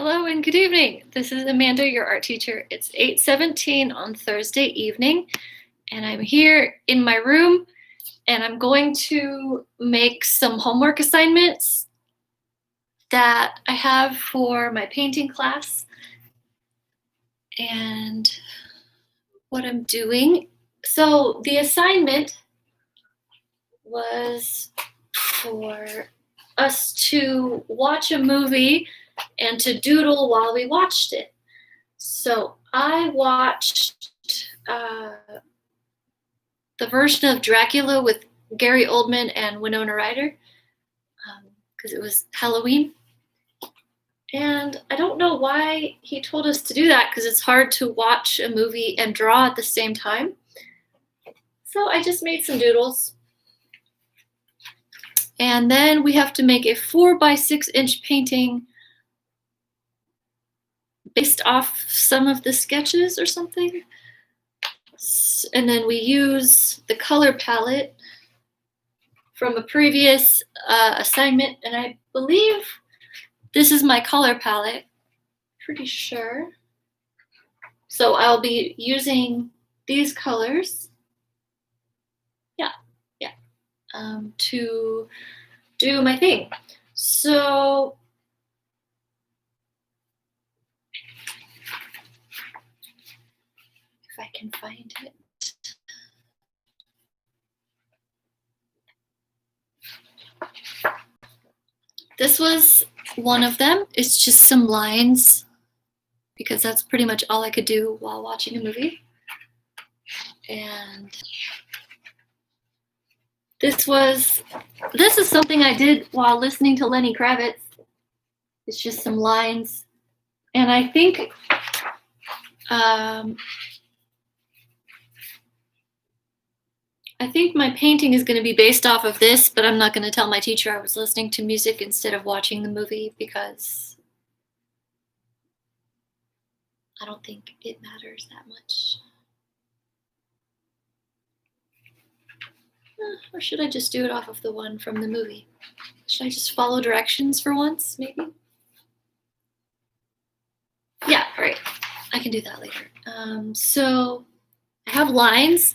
Hello and good evening. This is Amanda, your art teacher. It's 8:17 on Thursday evening, and I'm here in my room, and I'm going to make some homework assignments that I have for my painting class. And what I'm doing, so the assignment was for us to watch a movie and to doodle while we watched it. So I watched the version of Dracula with Gary Oldman and Winona Ryder because it was Halloween. And I don't know why he told us to do that because it's hard to watch a movie and draw at the same time. So I just made some doodles. And then we have to make a 4x6-inch painting based off some of the sketches or something. And then we use the color palette from a previous assignment, and I believe this is my color palette, pretty sure. So I'll be using these colors, to do my thing. So if I can find it. This was one of them. It's just some lines because that's pretty much all I could do while watching a movie. And this is something I did while listening to Lenny Kravitz. It's just some lines. And I think my painting is going to be based off of this, but I'm not going to tell my teacher I was listening to music instead of watching the movie because I don't think it matters that much. Or should I just do it off of the one from the movie? Should I just follow directions for once, maybe? Yeah, all right. I can do that later. So I have lines.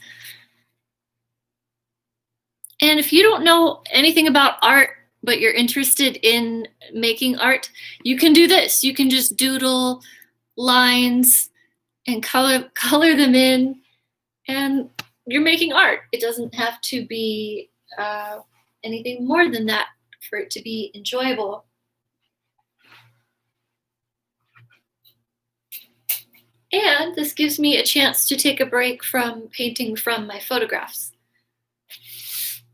And if you don't know anything about art, but you're interested in making art, you can do this. You can just doodle lines and color them in, and you're making art. It doesn't have to be anything more than that for it to be enjoyable. And this gives me a chance to take a break from painting from my photographs.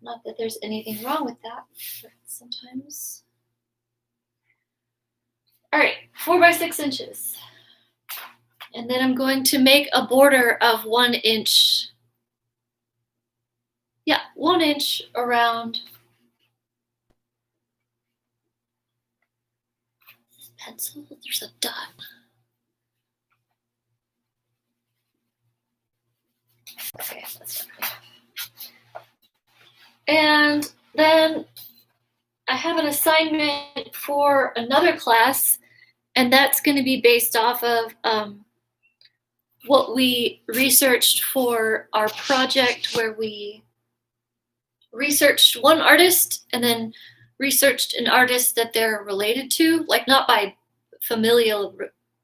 Not that there's anything wrong with that, but sometimes. All right, 4x6 inches. And then I'm going to make a border of 1 inch. Yeah, 1 inch around this pencil. There's a dot. Okay, that's okay. And then I have an assignment for another class, and that's going to be based off of what we researched for our project, where we researched one artist and then researched an artist that they're related to, like not by familial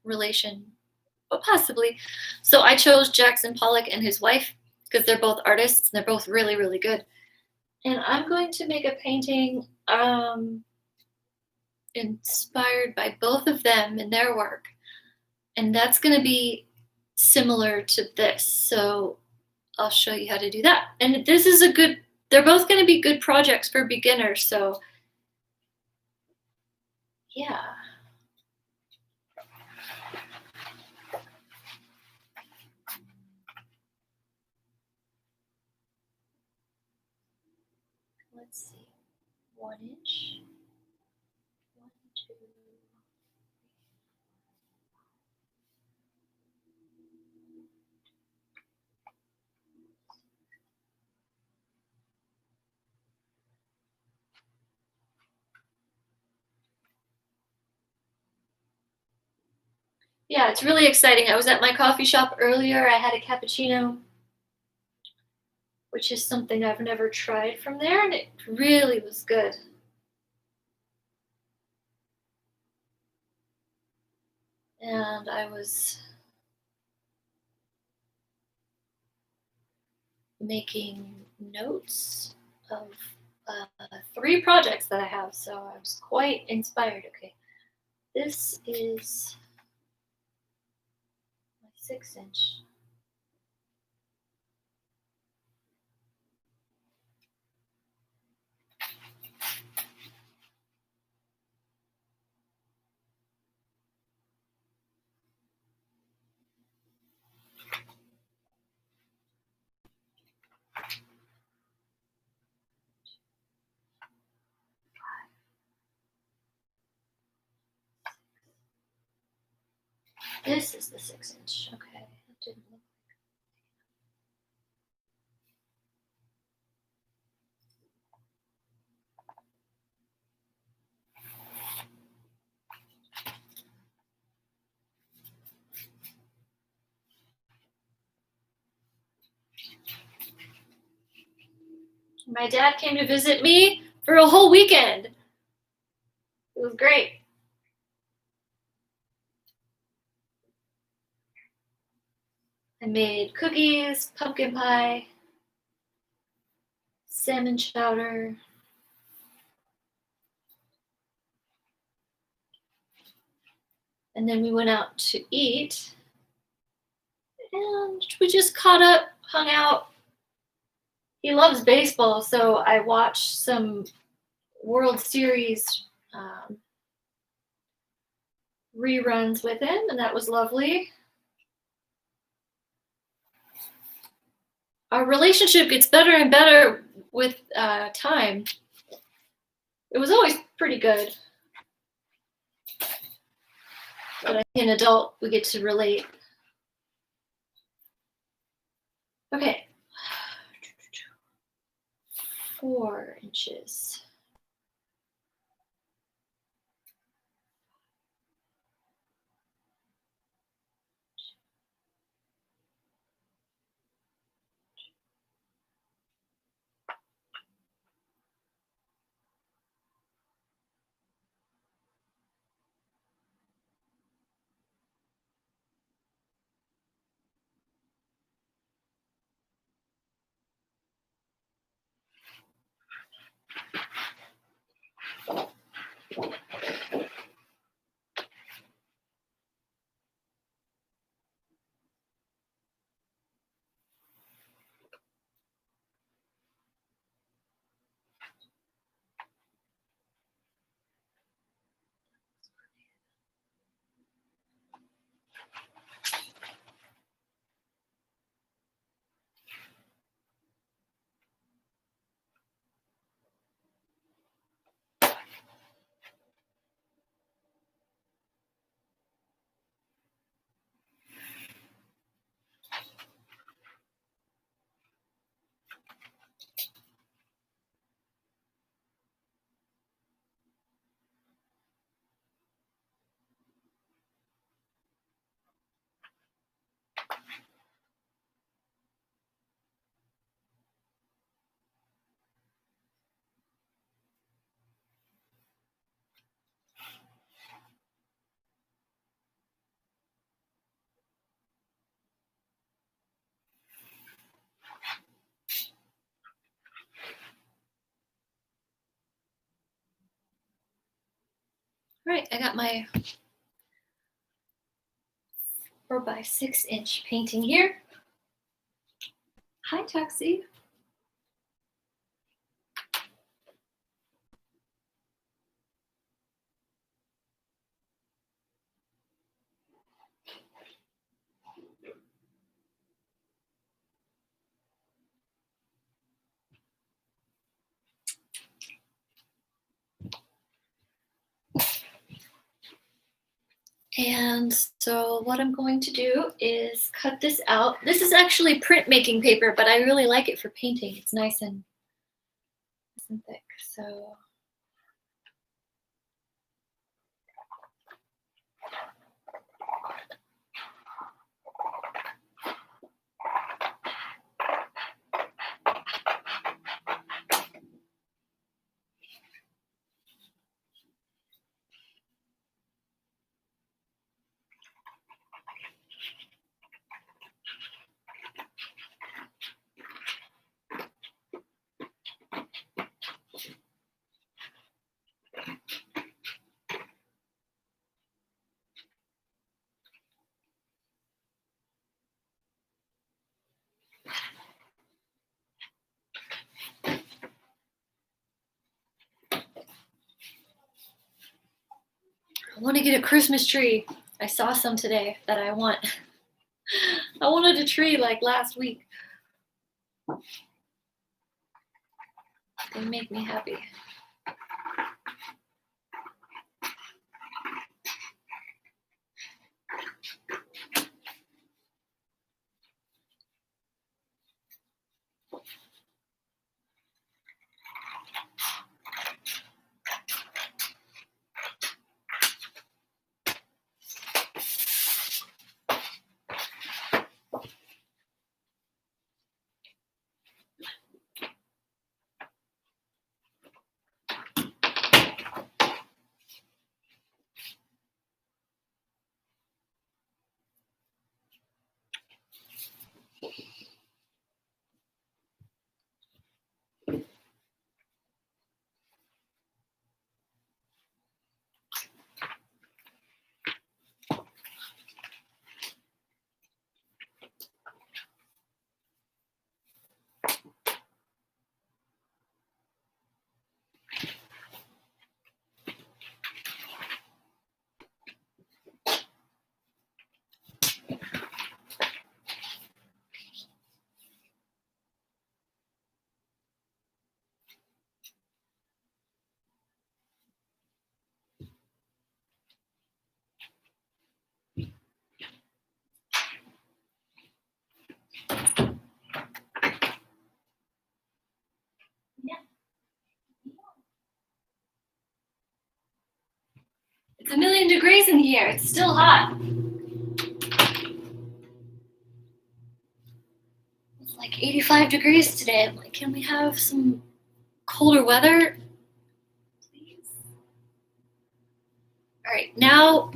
relation, but possibly. So I chose Jackson Pollock and his wife because they're both artists and they're both really, really good. And I'm going to make a painting inspired by both of them and their work. And that's going to be similar to this. So I'll show you how to do that. And this is they're both going to be good projects for beginners. So yeah. Let's see, 1 inch. 1, 2. Yeah, it's really exciting. I was at my coffee shop earlier. I had a cappuccino, which is something I've never tried from there, and it really was good. And I was making notes of 3 projects that I have, so I was quite inspired. Okay, this is my 6-inch. This is the 6-inch. Okay, that didn't look. My dad came to visit me for a whole weekend. It was great. I made cookies, pumpkin pie, salmon chowder. And then we went out to eat. And we just caught up, hung out. He loves baseball, so I watched some World Series reruns with him, and that was lovely. Our relationship gets better and better with time. It was always pretty good. But I think an adult, we get to relate. Okay. 4 inches. All right, I got my 4x6-inch painting here. Hi, Taxi. And so what I'm going to do is cut this out. This is actually printmaking paper, but I really like it for painting. It's nice and thick. So I want to get a Christmas tree. I saw some today that I want. I wanted a tree like last week. They make me happy. It's 1,000,000 degrees in here. It's still hot. It's like 85 degrees today. I'm like, can we have some colder weather? Please. All right, now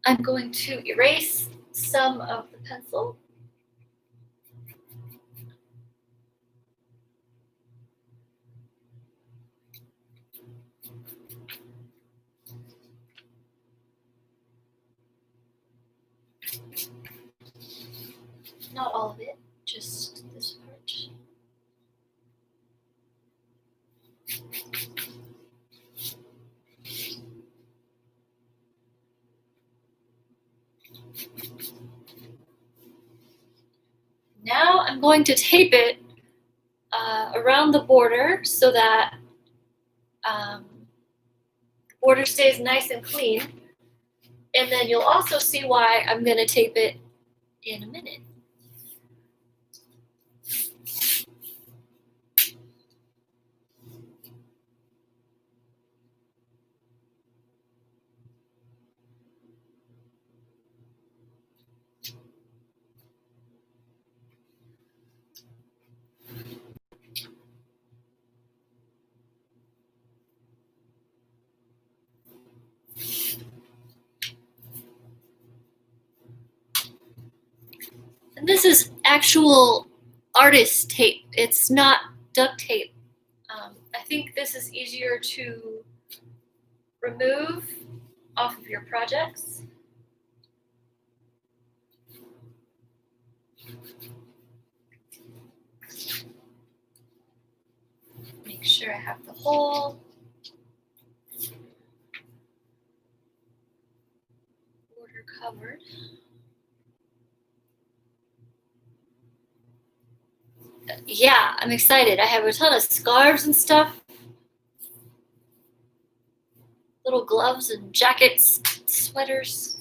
I'm going to erase some of the pencil. Not all of it, just this part. Now I'm going to tape it around the border so that the border stays nice and clean. And then you'll also see why I'm going to tape it in a minute. And this is actual artist tape. It's not duct tape. I think this is easier to remove off of your projects. Make sure I have the whole border covered. Yeah, I'm excited. I have a ton of scarves and stuff. Little gloves and jackets, sweaters.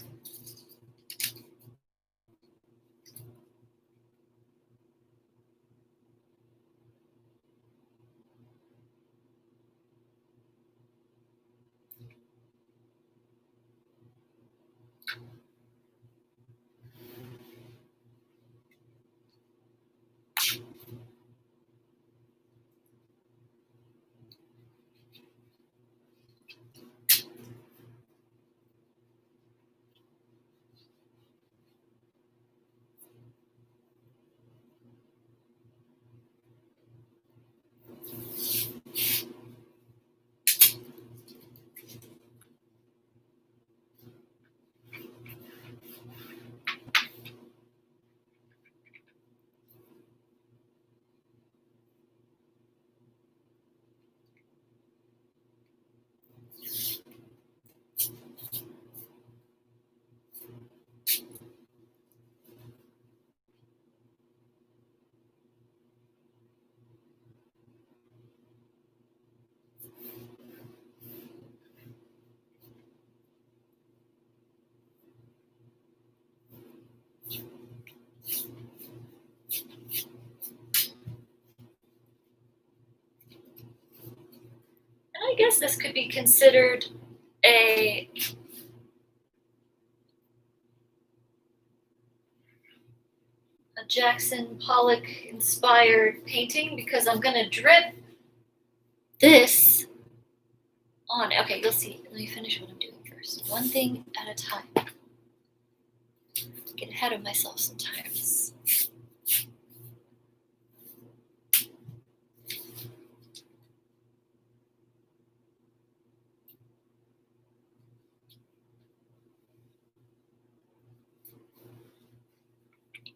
guess this could be considered a Jackson Pollock inspired painting because I'm gonna drip this on. Okay, you'll see. Let me finish what I'm doing first. One thing at a time. Get ahead of myself sometimes.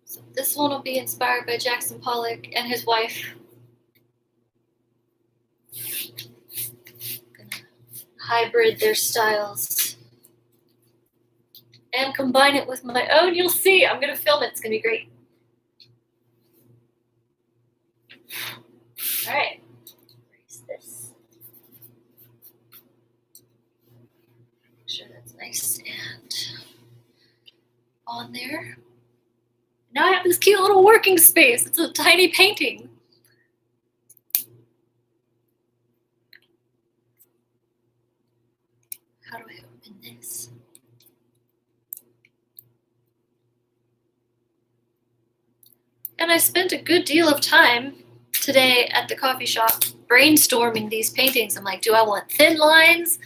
So this one will be inspired by Jackson Pollock and his wife. Gonna hybrid their styles and combine it with my own. You'll see. I'm gonna film it. It's gonna be great. All right. Erase this. Make sure that's nice and on there. Now I have this cute little working space. It's a tiny painting. How do I open this? And I spent a good deal of time today at the coffee shop brainstorming these paintings. I'm like, do I want thin lines?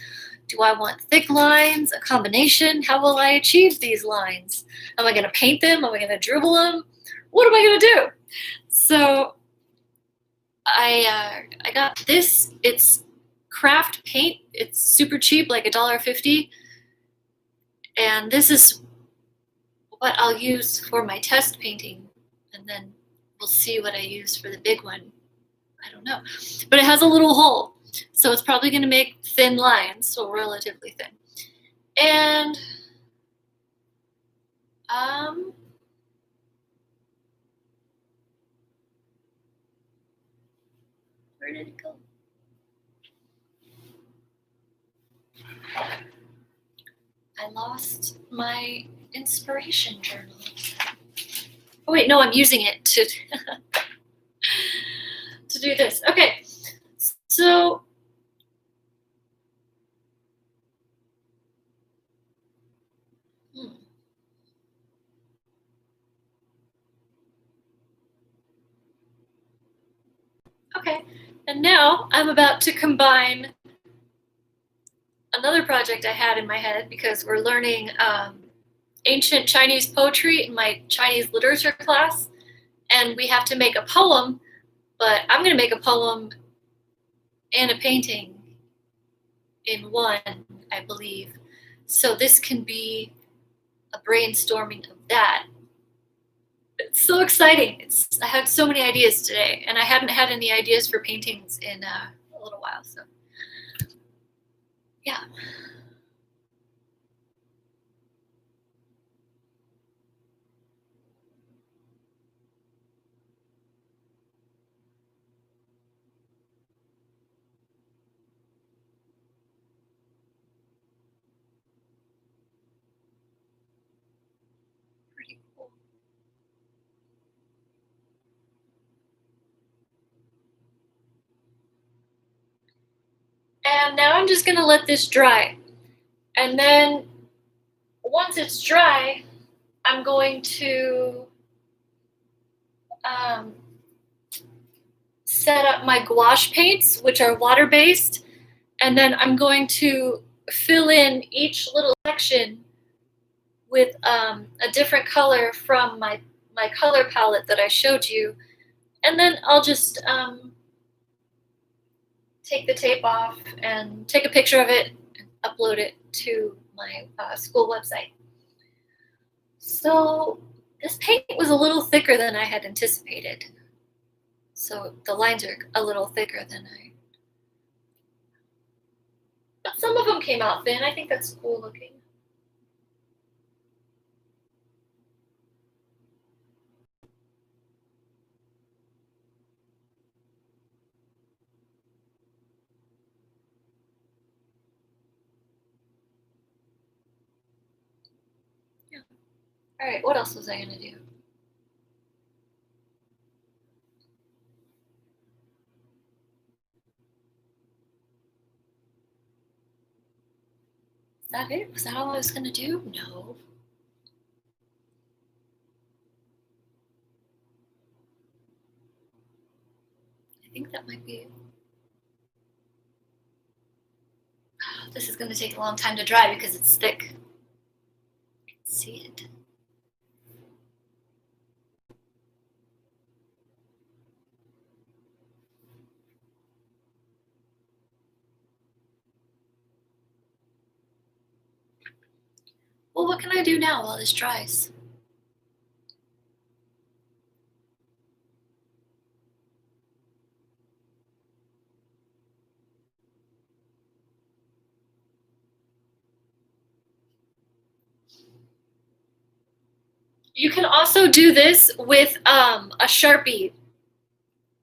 Do I want thick lines? A combination? How will I achieve these lines? Am I going to paint them? Am I going to dribble them? What am I going to do? So I got this. It's craft paint. It's super cheap, like $1.50. And this is what I'll use for my test painting. And then we'll see what I use for the big one. I don't know. But it has a little hole. So it's probably going to make thin lines, so relatively thin. And where did it go? I lost my inspiration journal. Oh wait, no, I'm using it to to do this. Okay, so okay, and now I'm about to combine another project I had in my head because we're learning ancient Chinese poetry in my Chinese literature class, and we have to make a poem, but I'm going to make a poem and a painting in one, I believe. So this can be a brainstorming of that. It's so exciting. I had so many ideas today, and I hadn't had any ideas for paintings in a little while, so yeah. Pretty cool. And now I'm just gonna let this dry. And then once it's dry, I'm going to set up my gouache paints, which are water-based, and then I'm going to fill in each little section with a different color from my color palette that I showed you, and then I'll just take the tape off and take a picture of it and upload it to my school website. So this paint was a little thicker than I had anticipated. So the lines are a little thicker than but some of them came out thin. I think that's cool looking. Yeah. All right, what else was I gonna do? that it? Was that all I was gonna do? No. I think that might be it. This is gonna take a long time to dry because it's thick. Let's see it. Well, what can I do now while this dries? You can also do this with a Sharpie,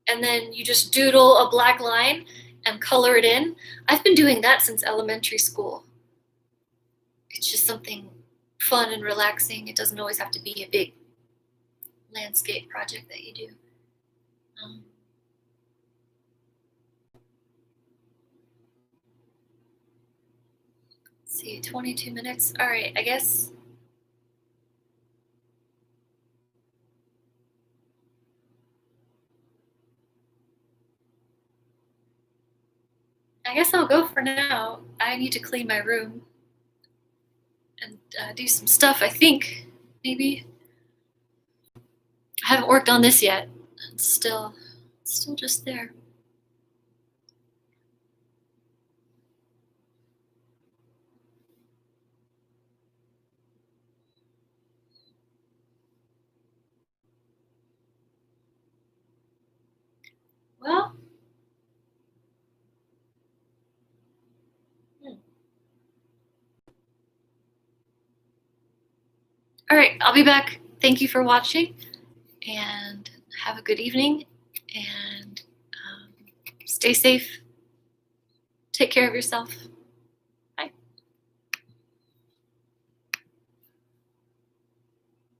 and then you just doodle a black line and color it in. I've been doing that since elementary school. It's just something fun and relaxing. It doesn't always have to be a big landscape project that you do. Let's see, 22 minutes. All right, I guess. I guess I'll go for now. I need to clean my room and do some stuff, I think. Maybe. I haven't worked on this yet. It's still just there. Well, all right, I'll be back. Thank you for watching, and have a good evening, and stay safe. Take care of yourself.